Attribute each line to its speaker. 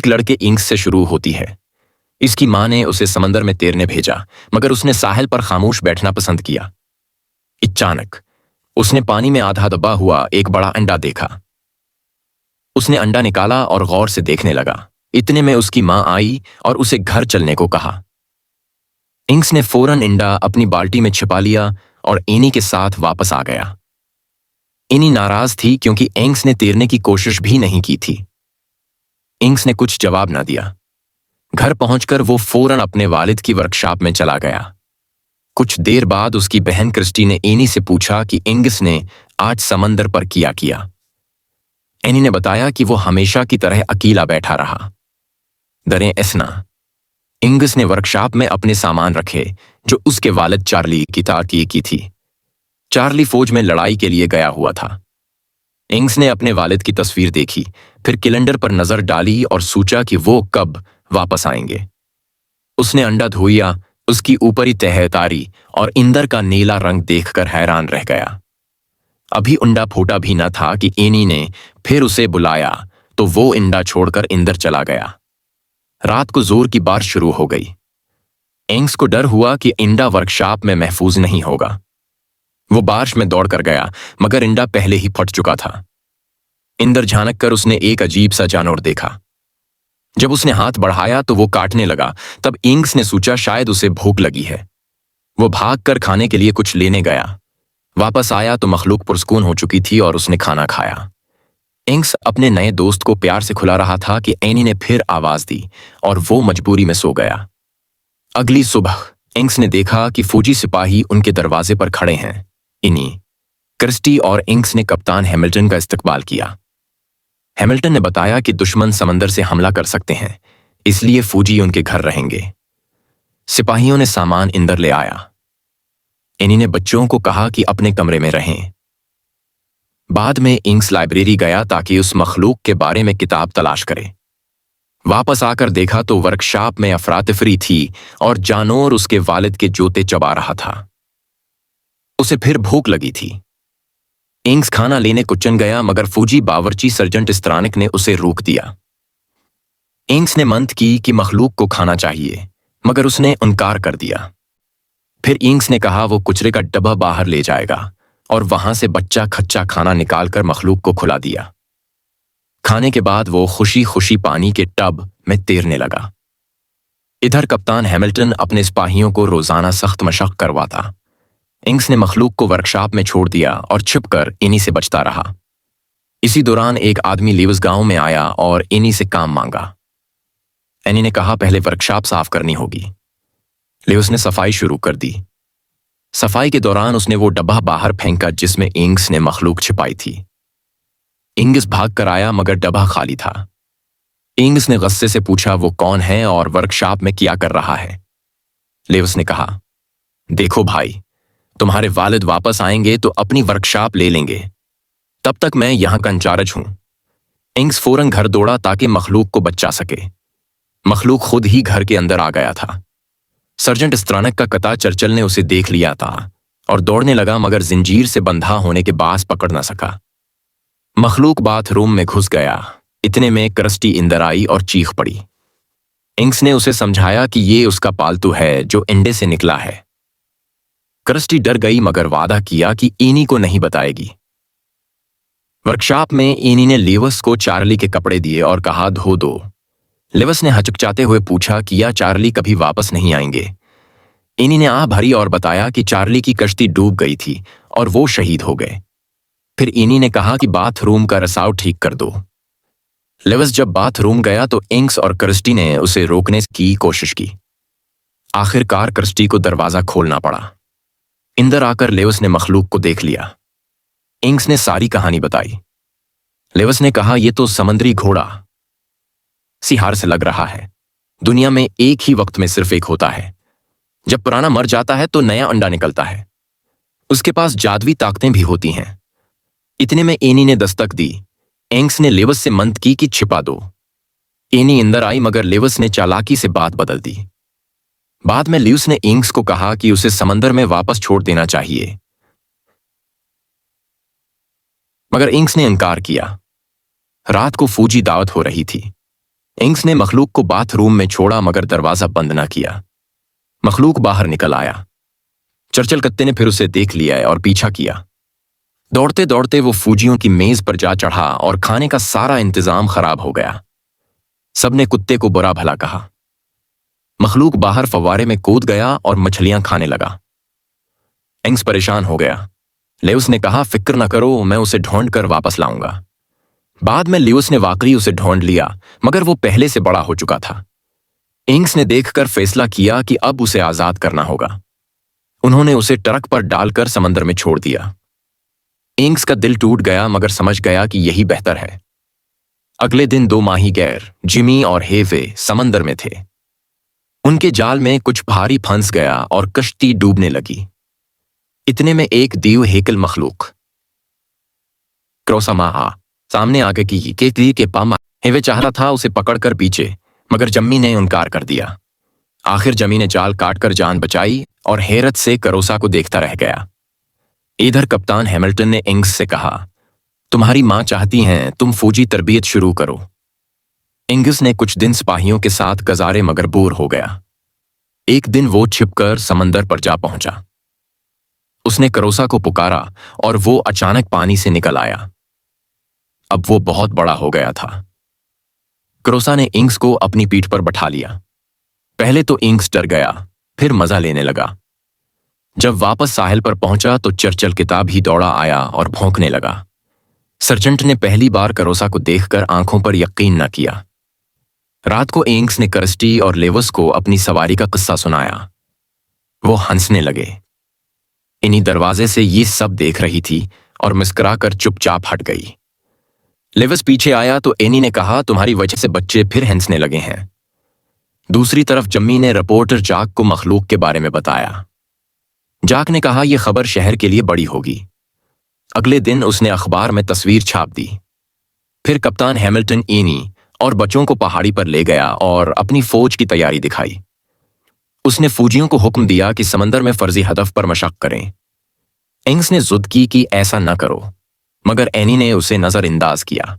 Speaker 1: एक लड़के इंग्स से शुरू होती है। इसकी माँ ने उसे समंदर में तैरने भेजा, मगर उसने साहिल पर खामोश बैठना पसंद किया। अचानक उसने पानी में आधा दबा हुआ एक बड़ा अंडा देखा। उसने अंडा निकाला और गौर से देखने लगा। इतने में उसकी माँ आई और उसे घर चलने को कहा। इंग्स ने फौरन अंडा अपनी बाल्टी में छिपा लिया और एनी के साथ वापस आ गया। एनी नाराज थी क्योंकि इंग्स ने तैरने की कोशिश भी नहीं की थी। इंग्स ने कुछ जवाब ना दिया। घर पहुंचकर वो फौरन अपने वालिद की वर्कशॉप में चला गया। कुछ देर बाद उसकी बहन क्रिस्टी ने एनी से पूछा कि इंग्स ने आज समंदर पर किया। एनी ने बताया कि वो हमेशा की तरह अकेला बैठा रहा। दरें एसना, इंग्स ने वर्कशॉप में अपने सामान रखे जो उसके वालिद चार्ली की ताकीद की थी। चार्ली फौज में लड़ाई के लिए गया हुआ था। इंग्स ने अपने वालिद की तस्वीर देखी, फिर कैलेंडर पर नजर डाली और सोचा कि वो कब वापस आएंगे। उसने अंडा धोया, उसकी ऊपरी तह तारी और इंदर का नीला रंग देखकर हैरान रह गया। अभी अंडा फूटा भी न था कि एनी ने फिर उसे बुलाया तो वो अंडा छोड़कर इंदर चला गया। रात को जोर की बारिश शुरू हो गई। इंग्स को डर हुआ कि इंडा वर्कशॉप में महफूज नहीं होगा। वो बारिश में दौड़ कर गया, मगर इंडा पहले ही फट चुका था। इंदर झांक कर उसने एक अजीब सा जानवर देखा। जब उसने हाथ बढ़ाया तो वो काटने लगा। तब इंग्स ने सोचा शायद उसे भूख लगी है। वो भागकर खाने के लिए कुछ लेने गया। वापस आया तो मखलूक पुरस्कून हो चुकी थी और उसने खाना खाया। इंग्स अपने नए दोस्त को प्यार से खिला रहा था कि एनी ने फिर आवाज दी और वो मजबूरी में सो गया। अगली सुबह इंग्स ने देखा कि फौजी सिपाही उनके दरवाजे पर खड़े हैं। एनी, क्रिस्टी और इंग्स ने कप्तान हैमिल्टन का इस्तकबाल किया। हैमिल्टन ने बताया कि दुश्मन समंदर से हमला कर सकते हैं, इसलिए फौजी उनके घर रहेंगे। सिपाहियों ने सामान इंदर ले आया। एनी ने बच्चों को कहा कि अपने कमरे में रहें। बाद में इंग्स लाइब्रेरी गया ताकि उस मखलूक के बारे में किताब तलाश करे। वापस आकर देखा तो वर्कशॉप में अफरातफरी थी और जानवर उसके वालिद के जूते चबा रहा था। उसे फिर भूख लगी थी। इंग्स खाना लेने किचन गया, मगर फौजी बावर्ची सर्जेंट स्त्रानिक ने उसे रोक दिया। इंग्स ने मंत की कि मखलूक को खाना चाहिए, मगर उसने इनकार कर दिया। फिर इंग्स ने कहा वो कुचरे का डब्बा बाहर ले जाएगा और वहां से बच्चा खच्चा खाना निकालकर मखलूक को खिला दिया। खाने के बाद वो खुशी खुशी पानी के टब में तैरने लगा। इधर कप्तान हैमिल्टन अपने सिपाहियों को रोजाना सख्त मशक करवाता। इंग्स ने मखलूक को वर्कशॉप में छोड़ दिया और छिपकर इन्हीं से बचता रहा। इसी दौरान एक आदमी लीवस गांव में आया और इन्हीं से काम मांगा। एनी ने कहा पहले वर्कशॉप साफ करनी होगी। लीवस ने सफाई शुरू कर दी। सफाई के दौरान उसने वो डब्बा बाहर फेंका जिसमें इंग्स ने मखलूक छिपाई थी। इंग्स भाग कर आया, मगर डब्बा खाली था। इंग्स ने गुस्से से पूछा वो कौन है और वर्कशॉप में क्या कर रहा है। लीवस ने कहा, देखो भाई, तुम्हारे वालिद वापस आएंगे तो अपनी वर्कशॉप ले लेंगे, तब तक मैं यहां का इंचार्ज हूं। इंग्स फौरन घर दौड़ा ताकि मखलूक को बचा सके। मखलूक खुद ही घर के अंदर आ गया था। सर्जेंट स्त्रानक का कता चर्चल ने उसे देख लिया था और दौड़ने लगा, मगर जंजीर से बंधा होने के बास पकड़ न सका। मखलूक बाथरूम में घुस गया। इतने में क्रिस्टी इंदर आई और चीख पड़ी। इंग्स ने उसे समझाया कि ये उसका पालतू है जो अंडे से निकला है। क्रिस्टी डर गई, मगर वादा किया कि एनी को नहीं बताएगी। वर्कशॉप में एनी ने लीवस को चार्ली के कपड़े दिए और कहा धो दो। लीवस ने हचकचाते हुए पूछा कि या चार्ली कभी वापस नहीं आएंगे। एनी ने आह भरी और बताया कि चार्ली की कश्ती डूब गई थी और वो शहीद हो गए। फिर एनी ने कहा कि बाथरूम का रसाव ठीक कर दो। लीवस जब बाथरूम गया तो इंग्स और क्रिस्टी ने उसे रोकने की कोशिश की। आखिरकार क्रिस्टी को दरवाजा खोलना पड़ा। इंदर आकर लीवस ने मखलूक को देख लिया। इंग्स ने सारी कहानी बताई। लीवस ने कहा यह तो समंदरी घोड़ा सिहार से लग रहा है। दुनिया में एक ही वक्त में सिर्फ एक होता है। जब पुराना मर जाता है तो नया अंडा निकलता है। उसके पास जादुई ताकतें भी होती हैं। इतने में एनी ने दस्तक दी। इंग्स ने लीवस से मंत की कि छिपा दो। एनी अंदर आई, मगर लीवस ने चालाकी से बात बदल दी। बाद में लीवस ने इंग्स को कहा कि उसे समंदर में वापस छोड़ देना चाहिए, मगर इंग्स ने इनकार किया। रात को फौजी दावत हो रही थी। इंग्स ने मखलूक को बाथरूम में छोड़ा मगर दरवाजा बंद ना किया। मखलूक बाहर निकल आया। चर्चिल कत्ते ने फिर उसे देख लिया और पीछा किया। दौड़ते दौड़ते वो फौजियों की मेज पर जा चढ़ा और खाने का सारा इंतजाम खराब हो गया। सबने कुत्ते को बुरा भला कहा। मखलूक बाहर फव्वारे में कूद गया और मछलियां खाने लगा। इंग्स परेशान हो गया। लेउस ने कहा, फिक्र न करो, मैं उसे ढूंढ कर वापस लाऊंगा। बाद में लिउस ने वाकई उसे ढूंढ लिया मगर वो पहले से बड़ा हो चुका था। इंग्स ने देखकर फैसला किया कि अब उसे आजाद करना होगा। उन्होंने उसे ट्रक पर डालकर समंदर में छोड़ दिया। इंग्स का दिल टूट गया मगर समझ गया कि यही बेहतर है। अगले दिन 2 माहीगैर जिमी और हेवे समंदर में थे। उनके जाल में कुछ भारी फंस गया और कश्ती डूबने लगी। इतने में एक दीव हेकल मखलूक क्रोसामाहा सामने आगे के पामा हेवे चाह रहा था उसे पकड़कर पीछे, मगर जम्मी ने इनकार कर दिया। आखिर जमी ने जाल काटकर जान बचाई और हैरत से करोसा को देखता रह गया। इधर कप्तान हैमिल्टन ने इंग्स से कहा, तुम्हारी मां चाहती हैं तुम फौजी तरबियत शुरू करो। इंग्स ने कुछ दिन सिपाहियों के साथ गुजारे मगर बोर हो गया। एक दिन वो छिपकर समंदर पर जा पहुंचा। उसने करोसा को पुकारा और वो अचानक पानी से निकल आया। अब वो बहुत बड़ा हो गया था। करोसा ने इंग्स को अपनी पीठ पर बैठा लिया। पहले तो इंग्स डर गया, फिर मजा लेने लगा। जब वापस साहिल पर पहुंचा तो चर्चिल किताब ही दौड़ा आया और भौंकने लगा। सर्जेंट ने पहली बार करोसा को देखकर आंखों पर यकीन न किया। रात को इंग्स ने करस्टी और लेवस को अपनी सवारी का किस्सा सुनाया। वो हंसने लगे। इन्हीं दरवाजे से ये सब देख रही थी और मुस्कुराकर चुपचाप हट गई। लेवस पीछे आया तो एनी ने कहा, तुम्हारी वजह से बच्चे फिर हंसने लगे हैं। दूसरी तरफ जम्मी ने रिपोर्टर जाक को मखलूक के बारे में बताया। जाक ने कहा, यह खबर शहर के लिए बड़ी होगी। अगले दिन उसने अखबार में तस्वीर छाप दी। फिर कप्तान हैमिल्टन एनी और बच्चों को पहाड़ी पर ले गया और अपनी फौज की तैयारी दिखाई। उसने फौजियों को हुक्म दिया कि समंदर में फर्जी हदफ पर मशक करें। इंग्स ने जिद की कि ऐसा न करो, मगर एनी ने उसे नजरअंदाज किया।